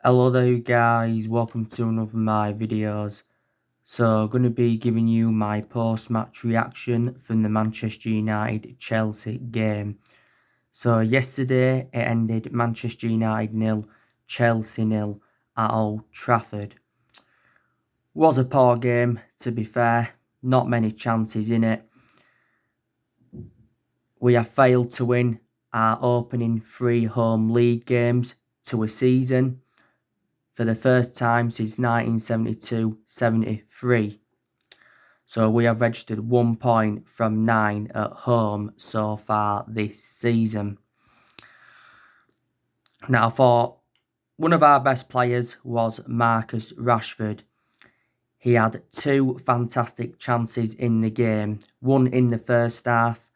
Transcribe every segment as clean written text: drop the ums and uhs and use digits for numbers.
Hello there guys, welcome to another of my videos. So I'm going to be giving you my post-match reaction from the Manchester United-Chelsea game. So yesterday it ended Manchester United 0, Chelsea 0 at Old Trafford. Was a poor game, to be fair, not many chances in it. We have failed to win our opening 3 home league games to a season for the first time since 1972-73. So we have registered 1 point from 9 at home so far this season. Now, I thought one of our best players was Marcus Rashford. He had 2 fantastic chances in the game, one in the first half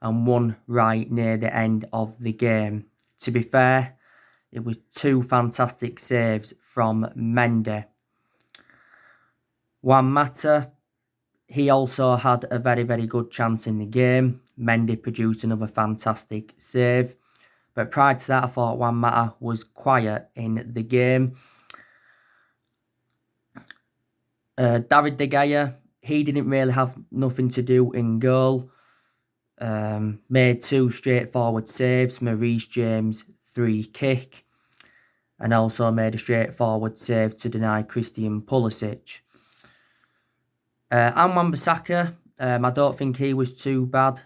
and one right near the end of the game. To be fair, it was 2 fantastic saves from Mendy. Juan Mata, he also had a very good chance in the game. Mendy produced another fantastic save. But prior to that, I thought Juan Mata was quiet in the game. David De Gea, he didn't really have nothing to do in goal. Made 2 straightforward saves. Maurice James' free kick. And also made a straightforward save to deny Christian Pulisic. And Wan-Bissaka, I don't think he was too bad.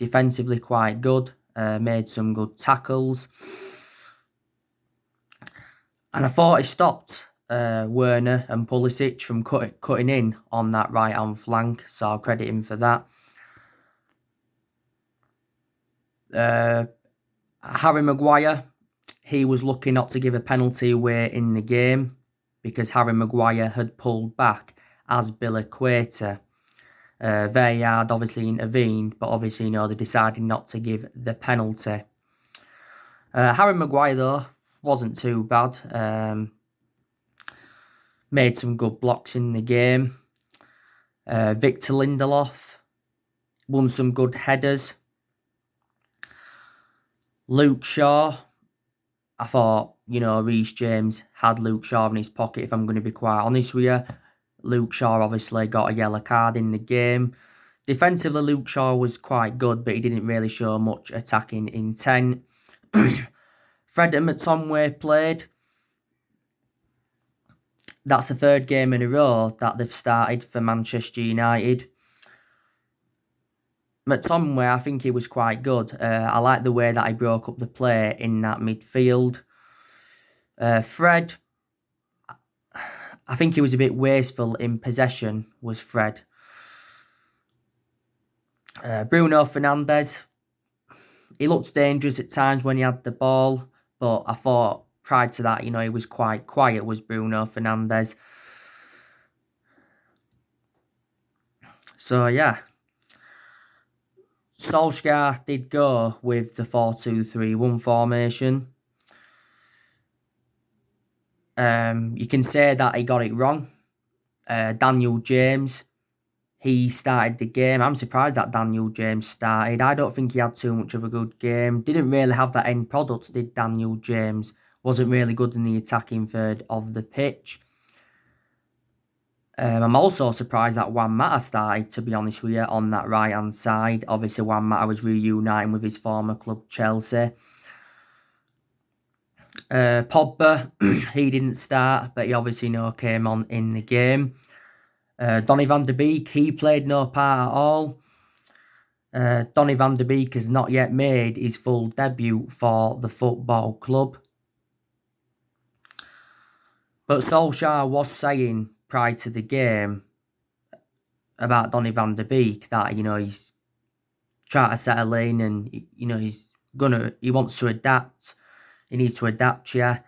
Defensively quite good. Made some good tackles. And I thought he stopped Werner and Pulisic from cutting in on that right-hand flank. So I'll credit him for that. Harry Maguire, he was lucky not to give a penalty away in the game because Harry Maguire had pulled back as Biliqueta. VAR obviously intervened, but obviously, they decided not to give the penalty. Harry Maguire, though, wasn't too bad. Made some good blocks in the game. Victor Lindelof won some good headers. Luke Shaw, I thought, Reece James had Luke Shaw in his pocket, if I'm going to be quite honest with you. Luke Shaw obviously got a yellow card in the game. Defensively, Luke Shaw was quite good, but he didn't really show much attacking intent. Fred and McTominay played. That's the 3rd game in a row that they've started for Manchester United. McTominay, I think he was quite good. I like the way that he broke up the play in that midfield. Fred, I think he was a bit wasteful in possession, was Fred. Bruno Fernandes, he looked dangerous at times when he had the ball, but I thought prior to that, he was quite quiet, was Bruno Fernandes. So, yeah. Solskjaer did go with the 4-2-3-1 formation. You can say that he got it wrong. Daniel James, he started the game. I'm surprised that Daniel James started. I don't think he had too much of a good game. Didn't really have that end product, did Daniel James. Wasn't really good in the attacking third of the pitch. I'm also surprised that Juan Mata started, to be honest with you, on that right-hand side. Obviously, Juan Mata was reuniting with his former club, Chelsea. Pogba, he didn't start, but he obviously came on in the game. Donny van de Beek, he played no part at all. Donny van de Beek has not yet made his full debut for the football club. But Solskjaer was saying prior to the game about Donny van de Beek that, he's trying to settle in and, he wants to adapt. He needs to adapt, yeah.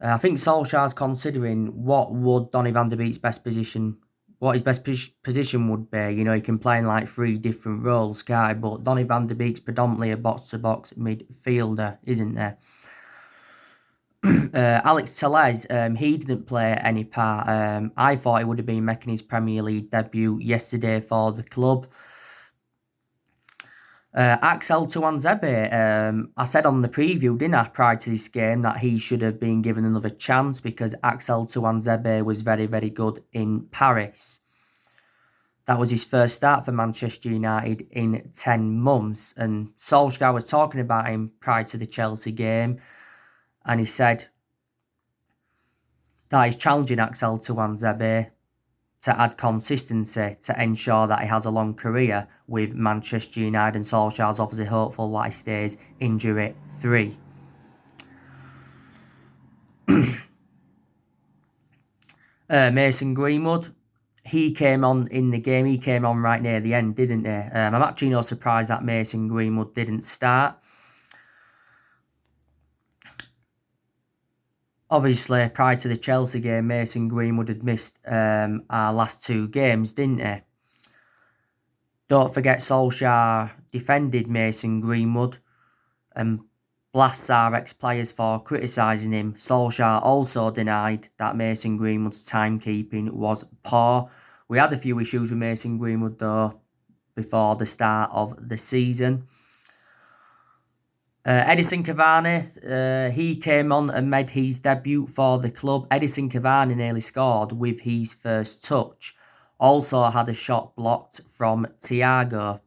I think Solskjaer's considering what would Donny van de Beek's best position, what his best position would be. He can play in like 3 different roles, can't he? But Donny van de Beek's predominantly a box-to-box midfielder, isn't there? Alex Telles, he didn't play any part. I thought he would have been making his Premier League debut yesterday for the club. Axel Tuanzebe, I said on the preview, didn't I, prior to this game, that he should have been given another chance because Axel Tuanzebe was very, very good in Paris. That was his first start for Manchester United in 10 months. And Solskjaer was talking about him prior to the Chelsea game. And he said that he's challenging Axel Tuanzebe to add consistency to ensure that he has a long career with Manchester United, and Solskjaer's obviously hopeful that he stays injury-free. Mason Greenwood, he came on in the game, he came on right near the end, didn't he? I'm actually not surprised that Mason Greenwood didn't start. Obviously, prior to the Chelsea game, Mason Greenwood had missed our last 2 games, didn't he? Don't forget Solskjaer defended Mason Greenwood and blasts our ex-players for criticising him. Solskjaer also denied that Mason Greenwood's timekeeping was poor. We had a few issues with Mason Greenwood though before the start of the season. Edinson Cavani, he came on and made his debut for the club. Edinson Cavani nearly scored with his first touch. Also had a shot blocked from Thiago.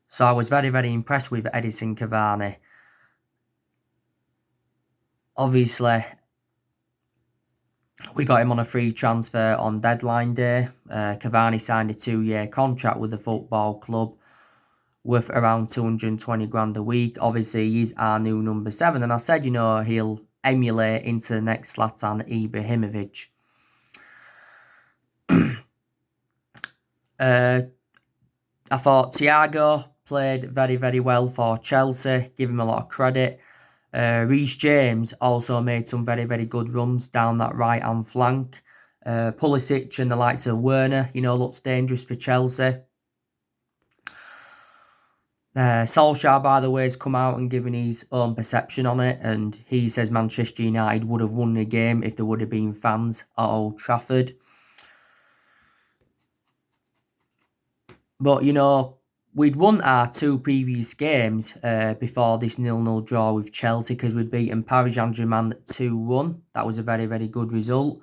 So I was very, very impressed with Edinson Cavani. Obviously, we got him on a free transfer on deadline day. Cavani signed a 2-year contract with the football club worth around 220 grand a week. Obviously, he's our new number 7. And I said, he'll emulate into the next Zlatan Ibrahimovic. I thought Thiago played very, very well for Chelsea. Give him a lot of credit. Reece James also made some very, very good runs down that right-hand flank. Pulisic and the likes of Werner, looks dangerous for Chelsea. Solskjaer, by the way, has come out and given his own perception on it, and he says Manchester United would have won the game if there would have been fans at Old Trafford. But, we'd won our 2 previous games before this 0-0 draw with Chelsea because we'd beaten Paris Saint-Germain 2-1. That was a very, very good result.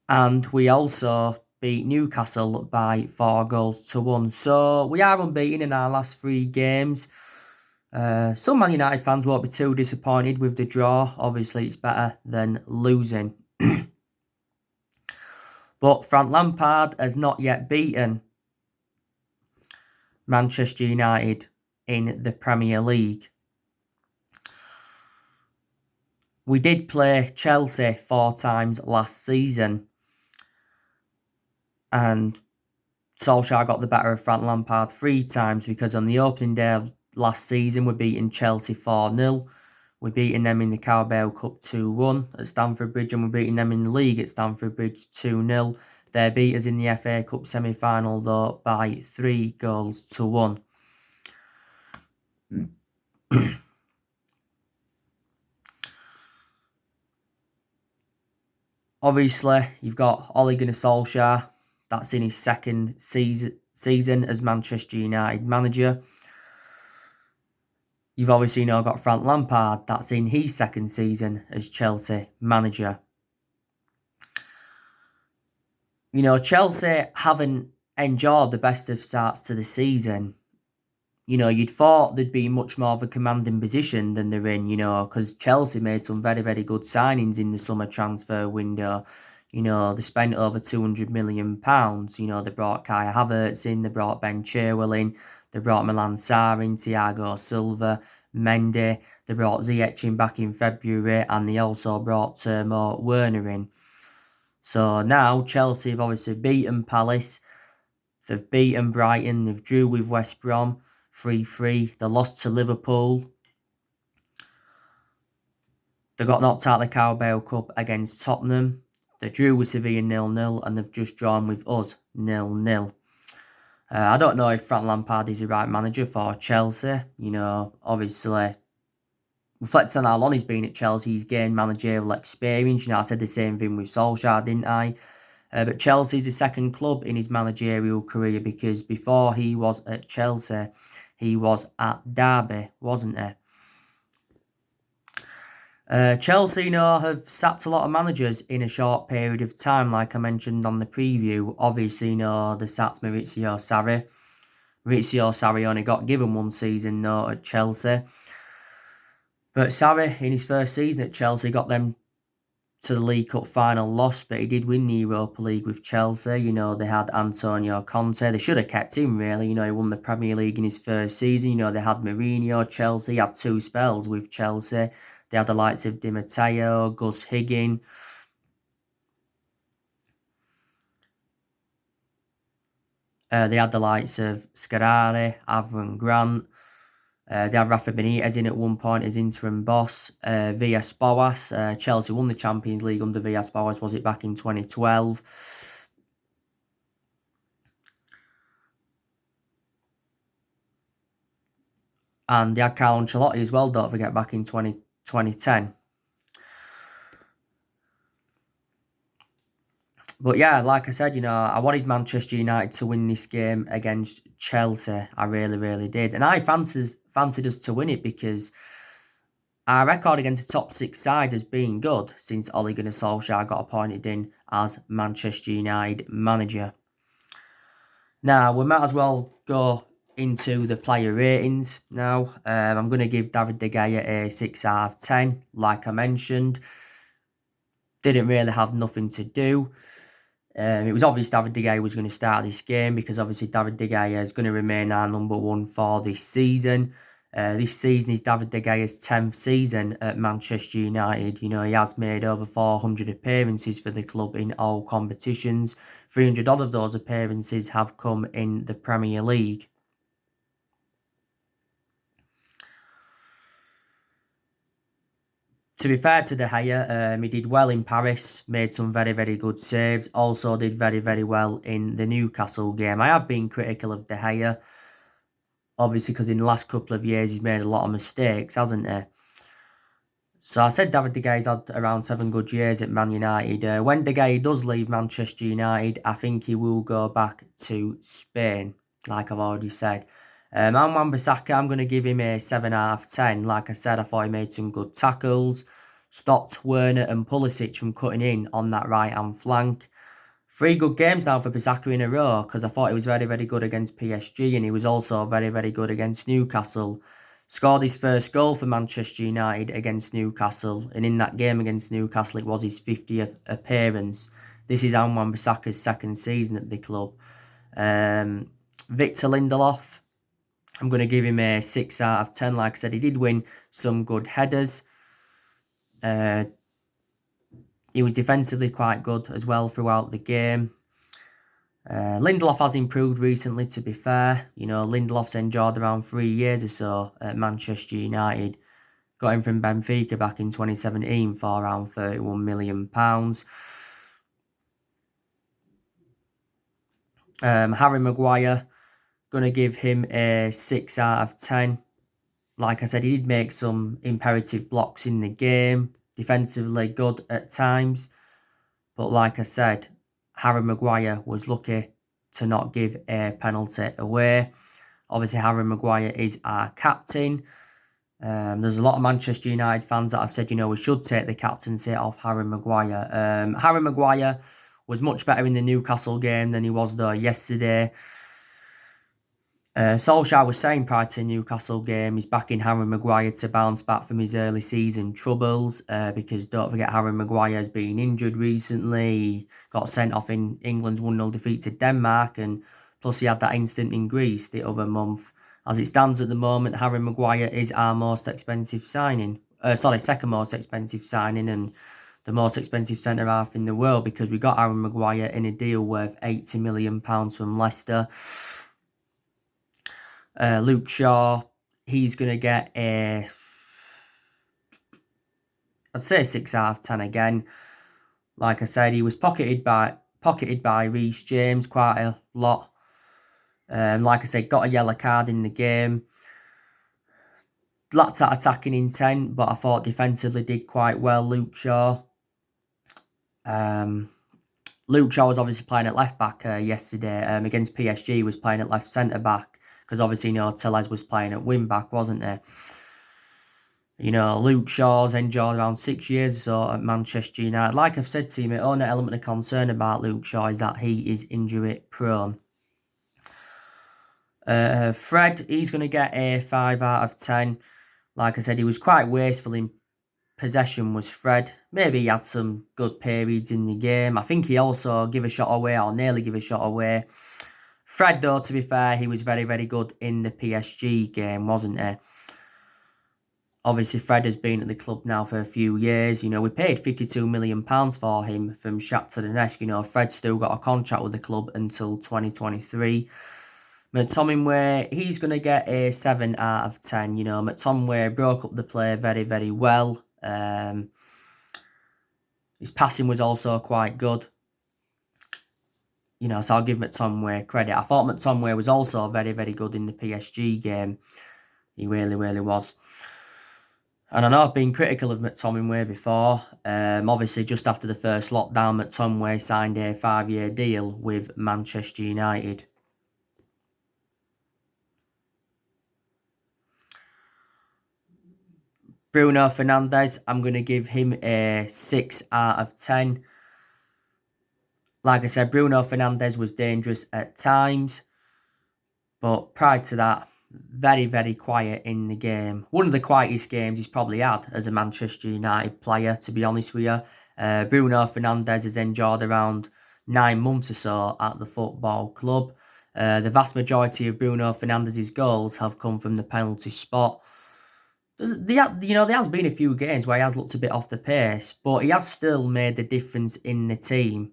And we also beat Newcastle by 4-1. So we are unbeaten in our last 3 games. Some Man United fans won't be too disappointed with the draw. Obviously, it's better than losing. But Frank Lampard has not yet beaten Manchester United in the Premier League. We did play Chelsea 4 times last season, and Solskjaer got the better of Frank Lampard 3 times because on the opening day of last season we beaten Chelsea 4-0. We beaten them in the Carabao Cup 2-1 at Stamford Bridge, and we're beating them in the league at Stamford Bridge 2-0. They beat us in the FA Cup semi-final though by 3-1. Obviously, you've got Ole Gunnar Solskjaer. That's in his 2nd season as Manchester United manager. You've obviously now got Frank Lampard. That's in his 2nd season as Chelsea manager. Chelsea haven't enjoyed the best of starts to the season. You'd thought they'd be much more of a commanding position than they're in, because Chelsea made some very, very good signings in the summer transfer window. They spent over £200 million. They brought Kai Havertz in, they brought Ben Chilwell in, they brought Milan Sarr in, Thiago Silva, Mendy, they brought Ziyech in back in February, and they also brought Timo Werner in. So now Chelsea have obviously beaten Palace, they've beaten Brighton, they've drew with West Brom 3-3, they lost to Liverpool, they got knocked out of the Carabao Cup against Tottenham, they drew with Sevilla 0-0, and they've just drawn with us 0-0. I don't know if Frank Lampard is the right manager for Chelsea. Obviously, reflecting on how long he's been at Chelsea, he's gained managerial experience. I said the same thing with Solskjaer, didn't I? But Chelsea's his second club in his managerial career, because before he was at Chelsea, he was at Derby, wasn't he? Chelsea, have sacked a lot of managers in a short period of time, like I mentioned on the preview. Obviously, they sacked Maurizio Sarri. Maurizio Sarri only got given one season, at Chelsea. But Sarri, in his first season at Chelsea, got them to the League Cup final, loss, but he did win the Europa League with Chelsea. They had Antonio Conte. They should have kept him, really. He won the Premier League in his first season. They had Mourinho, Chelsea, had 2 spells with Chelsea. They had the likes of Di Matteo, Gus Higgins. They had the likes of Scolari, Avram Grant. They had Rafa Benitez in at one point as interim boss. Villas-Boas. Chelsea won the Champions League under Villas-Boas, was it back in 2012? And they had Carlo Ancelotti as well, don't forget, back in 2010. But yeah, like I said, I wanted Manchester United to win this game against Chelsea. I really, really did. And I fancied us to win it because our record against the top 6 side has been good since Ole Gunnar Solskjaer got appointed in as Manchester United manager. Now, we might as well go into the player ratings now. I'm going to give David De Gea a 6 out of 10, like I mentioned. Didn't really have nothing to do. It was obvious David De Gea was going to start this game, because obviously David De Gea is going to remain our number 1 for this season. This season is David De Gea's 10th season at Manchester United. He has made over 400 appearances for the club in all competitions. 300 odd of those appearances have come in the Premier League. To be fair to De Gea, he did well in Paris, made some very, very good saves, also did very, very well in the Newcastle game. I have been critical of De Gea, obviously, because in the last couple of years he's made a lot of mistakes, hasn't he? So I said David De Gea's had around 7 good years at Man United. When De Gea does leave Manchester United, I think he will go back to Spain, like I've already said. Wan-Bissaka, I'm going to give him a 7 out of 10. Like I said, I thought he made some good tackles, stopped Werner and Pulisic from cutting in on that right-hand flank. 3 good games now for Bissaka in a row, because I thought he was very, very good against PSG, and he was also very, very good against Newcastle. Scored his first goal for Manchester United against Newcastle, and in that game against Newcastle, it was his 50th appearance. This is Wan-Bissaka's second season at the club. Victor Lindelof, I'm going to give him a 6 out of 10. Like I said, he did win some good headers. He was defensively quite good as well throughout the game. Lindelof has improved recently, to be fair. Lindelof's enjoyed around 3 years or so at Manchester United. Got him from Benfica back in 2017 for around £31 million. Harry Maguire, going to give him a 6 out of 10. Like I said, he did make some imperative blocks in the game. Defensively good at times. But like I said, Harry Maguire was lucky to not give a penalty away. Obviously, Harry Maguire is our captain. There's a lot of Manchester United fans that have said, we should take the captaincy off Harry Maguire. Harry Maguire was much better in the Newcastle game than he was there yesterday. Solskjaer was saying prior to the Newcastle game, he's backing Harry Maguire to bounce back from his early season troubles, because don't forget, Harry Maguire has been injured recently. He got sent off in England's 1-0 defeat to Denmark, and plus he had that incident in Greece the other month. As it stands at the moment, Harry Maguire is our most expensive signing. Second most expensive signing, and the most expensive centre-half in the world, because we got Harry Maguire in a deal worth £80 million from Leicester. Luke Shaw, he's going to get I'd say 6 out of 10 again. Like I said, he was pocketed by Reece James quite a lot. Like I said, got a yellow card in the game. Lacked that attacking intent, but I thought defensively did quite well, Luke Shaw. Luke Shaw was obviously playing at left back yesterday against PSG. Was playing at left centre back because obviously Tellez was playing at wing back, wasn't he? Luke Shaw's enjoyed around 6 years or so at Manchester United. Like I've said to you, my only element of concern about Luke Shaw is that he is injury prone. Fred, he's going to get a 5 out of 10. Like I said, he was quite wasteful in possession, was Fred. Maybe he had some good periods in the game. I think he also gave a shot away or nearly gave a shot away. Fred, though, to be fair, he was very, very good in the PSG game, wasn't he? Obviously, Fred has been at the club now for a few years. We paid £52 million for him from Shakhtar Donetsk. Fred's still got a contract with the club until 2023. McTominay, he's going to get a 7 out of 10. McTominay broke up the play very, very well. His passing was also quite good. So I'll give McTominay credit. I thought McTominay was also very, very good in the PSG game. He really, really was. And I know I've been critical of McTominay before. Obviously, just after the first lockdown, McTominay signed a 5-year deal with Manchester United. Bruno Fernandes, I'm going to give him a 6 out of 10. Like I said, Bruno Fernandes was dangerous at times. But prior to that, very, very quiet in the game. One of the quietest games he's probably had as a Manchester United player, to be honest with you. Bruno Fernandes has enjoyed around 9 months or so at the football club. The vast majority of Bruno Fernandes' goals have come from the penalty spot. There has been a few games where he has looked a bit off the pace, but he has still made the difference in the team.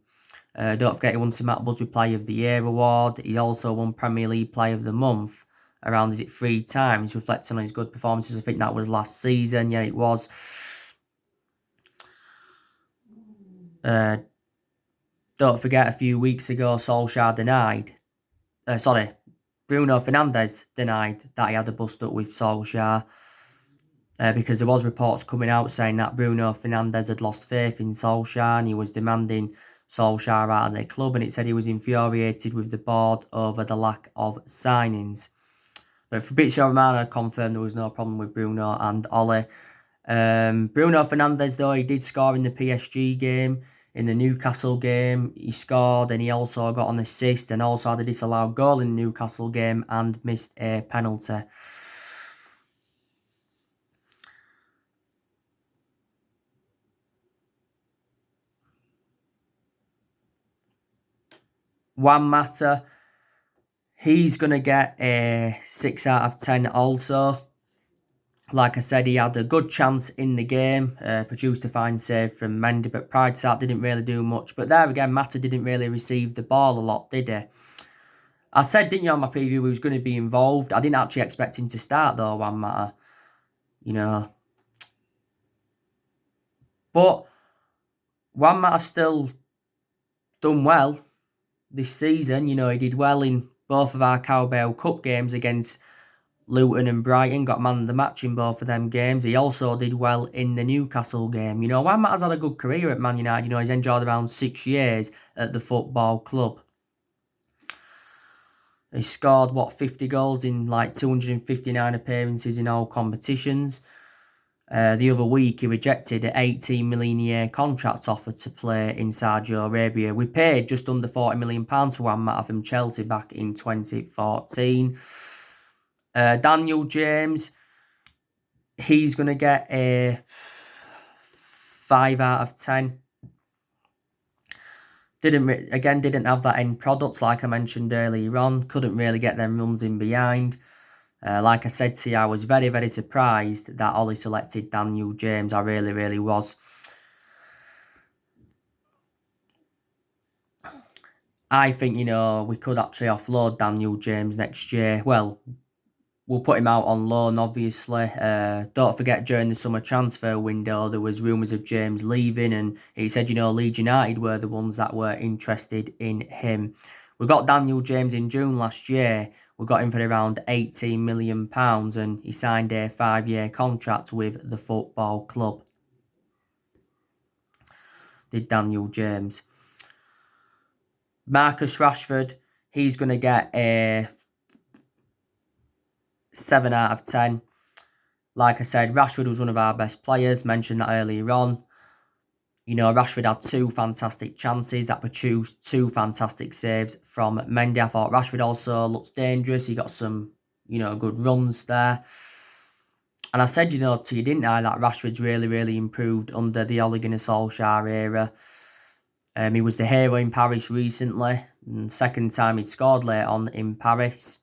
Don't forget he won the Matt Busby Player of the Year award. He also won Premier League Player of the Month around 3 times, reflecting on his good performances. I think that was last season. Yeah, it was. Don't forget a few weeks ago, Bruno Fernandes denied that he had a bust up with Solskjaer. Because there was reports coming out saying that Bruno Fernandes had lost faith in Solskjaer and he was demanding Solskjaer out of their club, and it said he was infuriated with the board over the lack of signings. But Fabrizio Romano confirmed there was no problem with Bruno and Ole. Bruno Fernandes, though, he did score in the PSG game. In the Newcastle game, he scored and he also got an assist and also had a disallowed goal in the Newcastle game and missed a penalty. Juan Mata, he's going to get a 6 out of 10 also. Like I said, he had a good chance in the game, produced a fine save from Mendy, but prior to that didn't really do much. But there again, Mata didn't really receive the ball a lot, did he? I said, didn't you, on my preview, he was going to be involved. I didn't actually expect him to start, though, Juan Mata. But Juan Mata still done well this season. He did well in both of our Carabao Cup games against Luton and Brighton, got man of the match in both of them games. He also did well in the Newcastle game. Juan Mata's had a good career at Man United. He's enjoyed around 6 years at the football club. He scored, 50 goals in 259 appearances in all competitions. The other week, he rejected an 18 million a year contract offer to play in Saudi Arabia. We paid just under £40 million for Juan Mata from Chelsea back in 2014. Daniel James, he's going to get a 5 out of 10. Didn't have that end product like I mentioned earlier on. Couldn't really get them runs in behind. Like I said to you, I was very, very surprised that Ollie selected Daniel James. I really, really was. I think, we could actually offload Daniel James next year. Well, we'll put him out on loan, obviously. Don't forget, during the summer transfer window, there was rumours of James leaving, and he said, Leeds United were the ones that were interested in him. We got Daniel James in June last year. We got him for around £18 million, and he signed a 5-year contract with the football club. Did Daniel James. Marcus Rashford, he's going to get a 7 out of 10. Like I said, Rashford was one of our best players, mentioned that earlier on. You know, Rashford had 2 fantastic chances that produced 2 fantastic saves from Mendy. I thought Rashford also looks dangerous. He got some, you know, good runs there. And I said, you know, to you, didn't I, that Rashford's really, really improved under the Ole Gunnar Solskjaer era. He was the hero in Paris recently. And second time he'd scored late on in Paris.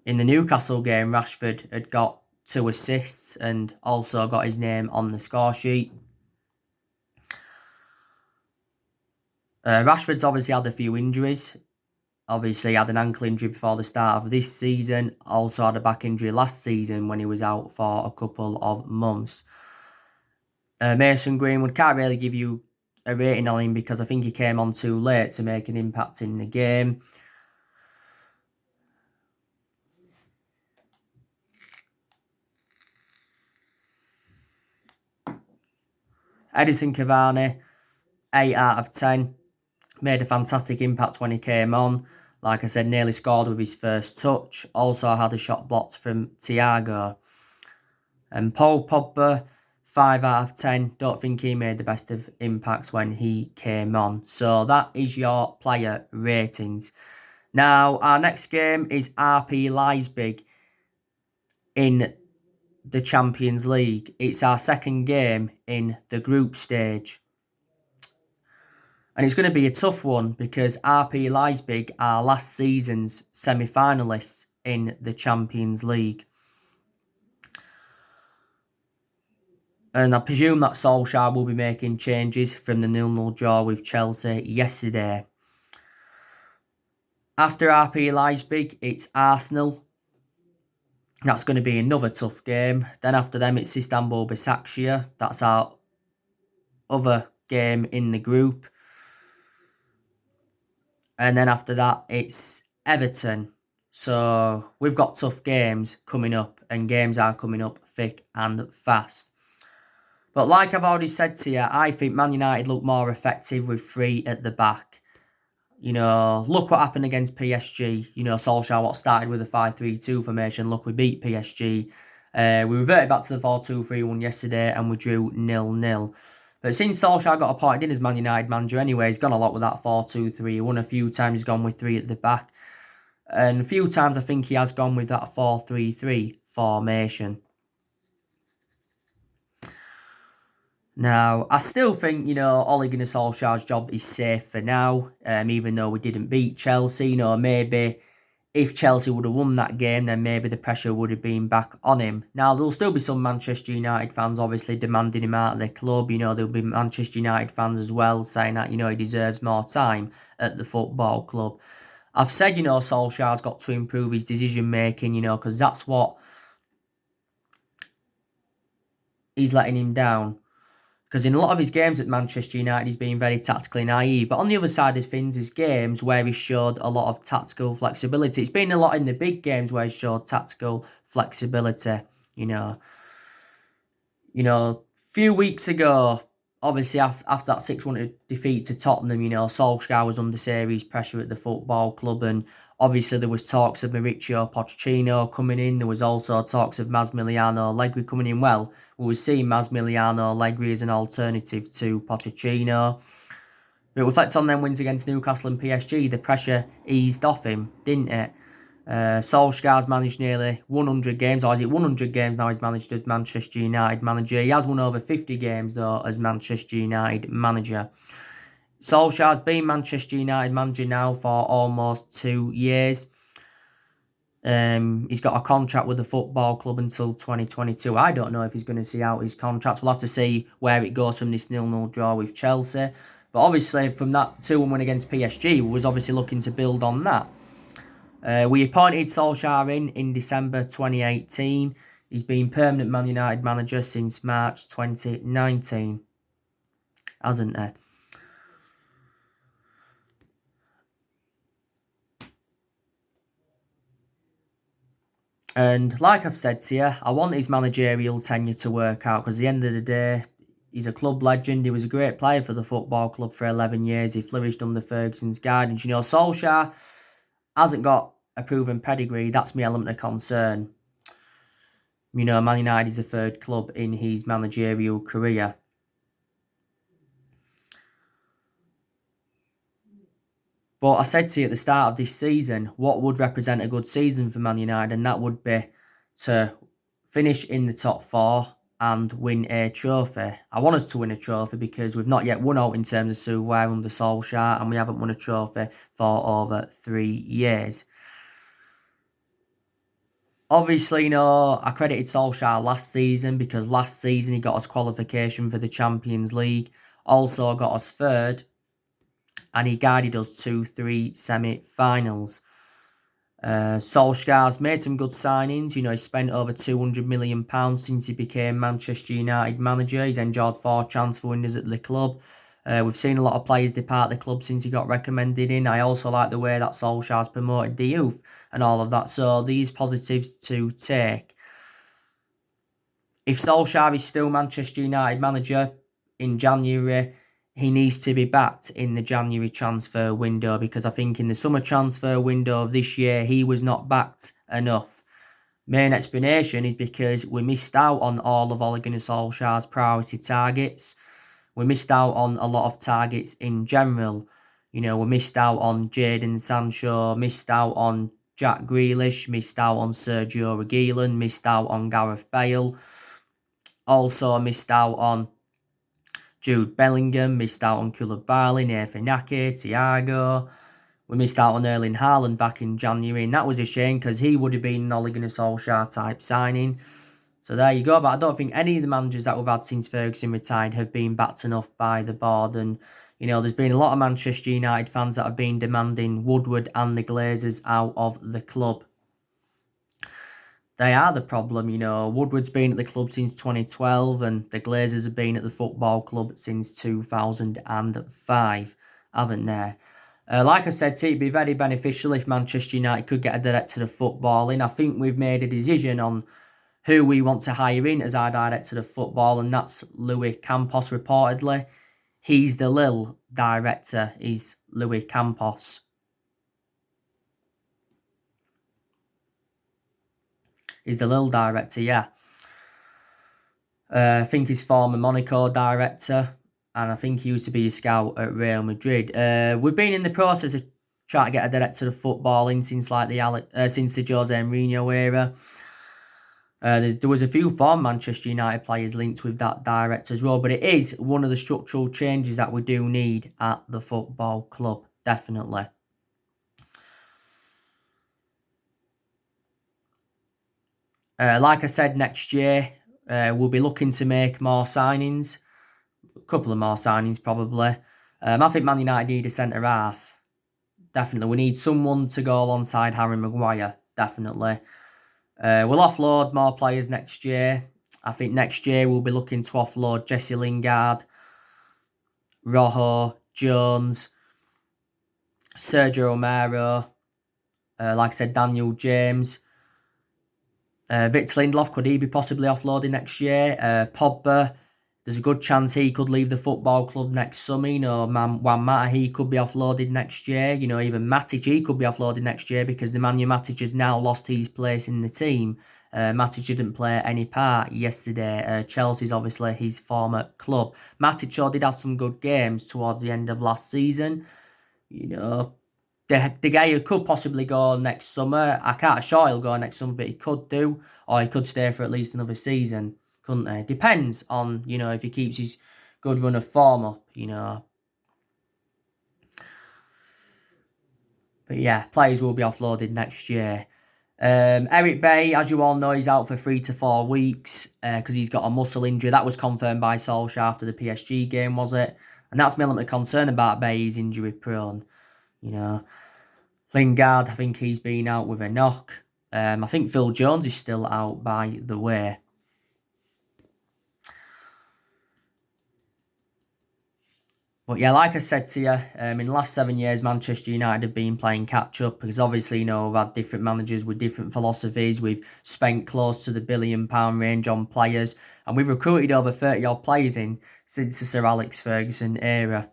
In the Newcastle game, Rashford had got 2 assists and also got his name on the score sheet. Rashford's obviously had a few injuries. Obviously, he had an ankle injury before the start of this season. Also had a back injury last season when he was out for a couple of months. Mason Greenwood, can't really give you a rating on him because I think he came on too late to make an impact in the game. Edinson Cavani, 8 out of 10. Made a fantastic impact when he came on. Like I said, nearly scored with his first touch. Also had a shot blocked from Thiago. And Paul Pogba, 5 out of 10. Don't think he made the best of impacts when he came on. So that is your player ratings. Now, our next game is RB Leipzig in the Champions League. It's our second game in the group stage. And it's going to be a tough one because RB Leipzig are last season's semi-finalists in the Champions League. And I presume that Solskjaer will be making changes from the 0-0 draw with Chelsea yesterday. After RB Leipzig, it's Arsenal. That's going to be another tough game. Then after them, it's Istanbul Başakşehir. That's our other game in the group. And then after that, it's Everton. So we've got tough games coming up, and games are coming up thick and fast. But like I've already said to you, I think Man United look more effective with 3 at the back. You know, look what happened against PSG. You know, Solskjaer started with a 5-3-2 formation. Look, we beat PSG. We reverted back to the 4-2-3-1 yesterday and we drew 0-0. But since Solskjaer got appointed in as Man United manager anyway, he's gone a lot with that 4-2-3-1. A few times he's gone with 3 at the back. And a few times I think he has gone with that 4-3-3 formation. Now, I still think, you know, Ole Gunnar Solskjaer's job is safe for now, even though we didn't beat Chelsea. You know, maybe if Chelsea would have won that game, then maybe the pressure would have been back on him. Now, there'll still be some Manchester United fans obviously demanding him out of the club. You know, there'll be Manchester United fans as well saying that, you know, he deserves more time at the football club. I've said, you know, Solskjaer's got to improve his decision making, you know, because that's what he's letting him down. Because in a lot of his games at Manchester United, he's been very tactically naive. But on the other side of things, his games where he showed a lot of tactical flexibility. It's been a lot in the big games where he showed tactical flexibility. You know, a few weeks ago, obviously after that 6-1 defeat to Tottenham, you know, Solskjaer was under serious pressure at the football club, and obviously there was talks of Mauricio Pochettino coming in. There was also talks of Massimiliano Allegri coming in. Well, we were seeing Massimiliano Allegri as an alternative to Pochettino. But reflect on them wins against Newcastle and PSG, the pressure eased off him, didn't it? Solskjaer's managed nearly 100 games, or is it 100 games now he's managed as Manchester United manager? He has won over 50 games though as Manchester United manager. Solskjaer's been Manchester United manager now for almost 2 years. He's got a contract with the football club until 2022. I don't know if he's going to see out his contract. We'll have to see where it goes from this 0-0 draw with Chelsea. But obviously from that 2-1 win against PSG, we was obviously looking to build on that. We appointed Solskjaer in December 2018. He's been permanent Man United manager since March 2019, hasn't he? And like I've said to you, I want his managerial tenure to work out because at the end of the day, He's a club legend. He was a great player for the football club for 11 years. He flourished under Ferguson's guidance. Solskjaer hasn't got a proven pedigree. That's my element of concern. Man United is the third club in his managerial career. But I said to you at the start of this season, what would represent a good season for Man United, and that would be to finish in the top four and win a trophy. I want us to win a trophy because we've not yet won out in terms of silverware under Solskjaer, and we haven't won a trophy for over 3 years. Obviously, I credited Solskjaer last season because last season he got us qualification for the Champions League, also got us third, and he guided us to 3 semi-finals. Solskjaer's made some good signings. He spent over £200 million since he became Manchester United manager. He's enjoyed 4 transfer windows at the club. We've seen a lot of players depart the club since he got recommended in. I also like the way that Solskjaer's promoted the youth and all of that. So these positives to take. If Solskjaer is still Manchester United manager in January, he needs to be backed in the January transfer window, because I think in the summer transfer window of this year, he was not backed enough. Main explanation is because we missed out on all of Ole Gunnar Solskjaer's priority targets. We missed out on a lot of targets in general. We missed out on Jadon Sancho, missed out on Jack Grealish, missed out on Sergio Reguilon, missed out on Gareth Bale. Also missed out on Jude Bellingham, missed out on Koulibaly, Nathan Ake, Thiago. We missed out on Erling Haaland back in January, and that was a shame because he would have been an Ole Gunnar Solskjaer type signing. So there you go, but I don't think any of the managers that we've had since Ferguson retired have been backed enough by the board. And, there's been a lot of Manchester United fans that have been demanding Woodward and the Glazers out of the club. They are the problem, Woodward's been at the club since 2012 and the Glazers have been at the football club since 2005, haven't they? Like I said, it'd be very beneficial if Manchester United could get a director of football in. I think we've made a decision on who we want to hire in as our director of football, and that's Luis Campos, reportedly. He's the Lille director, is Luis Campos. He's the Lille director, yeah. I think he's former Monaco director, and I think he used to be a scout at Real Madrid. We've been in the process of trying to get a director of football in since the Jose Mourinho era. There was a few former Manchester United players linked with that director as well, but it is one of the structural changes that we do need at the football club, definitely. Like I said, next year we'll be looking to make more signings, a couple of more signings probably. I think Man United need a centre half. Definitely, we need someone to go alongside Harry Maguire. Definitely. We'll offload more players next year. I think next year we'll be looking to offload Jesse Lingard, Rojo, Jones, Sergio Romero, like I said, Daniel James. Victor Lindelof, could he be possibly offloaded next year? Pogba, there's a good chance he could leave the football club next summer. Juan Mata, he could be offloaded next year. Even Matic, he could be offloaded next year because Nemanja Matic has now lost his place in the team. Matic didn't play any part yesterday. Chelsea's obviously his former club. Matic sure did have some good games towards the end of last season. De Gea could possibly go next summer. I can't assure he'll go next summer, but he could do. Or he could stay for at least another season, couldn't he? Depends on, if he keeps his good run of form up, But yeah, players will be offloaded next year. Eric Bailly, as you all know, he's out for 3 to 4 weeks because he's got a muscle injury. That was confirmed by Solskjaer after the PSG game, was it? And that's my element of concern about Bailly. He's injury prone. Lingard, I think he's been out with a knock. I think Phil Jones is still out, by the way. But yeah, like I said to you, in the last 7 years, Manchester United have been playing catch up because obviously, we've had different managers with different philosophies. We've spent close to the £1 billion range on players, and we've recruited over 30 odd players in since the Sir Alex Ferguson era.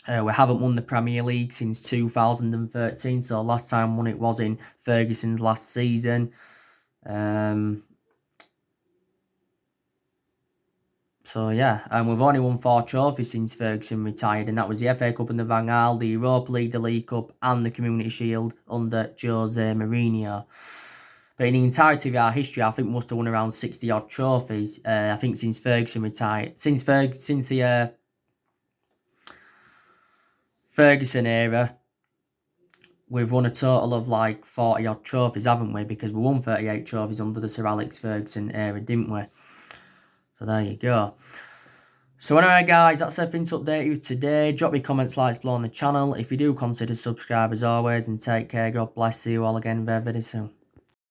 We haven't won the Premier League since 2013, so last time won it was in Ferguson's last season. So yeah, and we've only won 4 trophies since Ferguson retired, and that was the FA Cup and the Van Gaal, the Europa League, the League Cup, and the Community Shield under Jose Mourinho. But in the entirety of our history, I think we must have won around 60 odd trophies. I think since Ferguson retired, since the Ferguson era, we've won a total of like 40 odd trophies, haven't we? Because we won 38 trophies under the Sir Alex Ferguson era, didn't we? So there you go. So anyway guys, that's everything to update you today. Drop your comments, likes below on the channel. If you do, consider subscribe as always, and take care. God bless you all again very, very soon.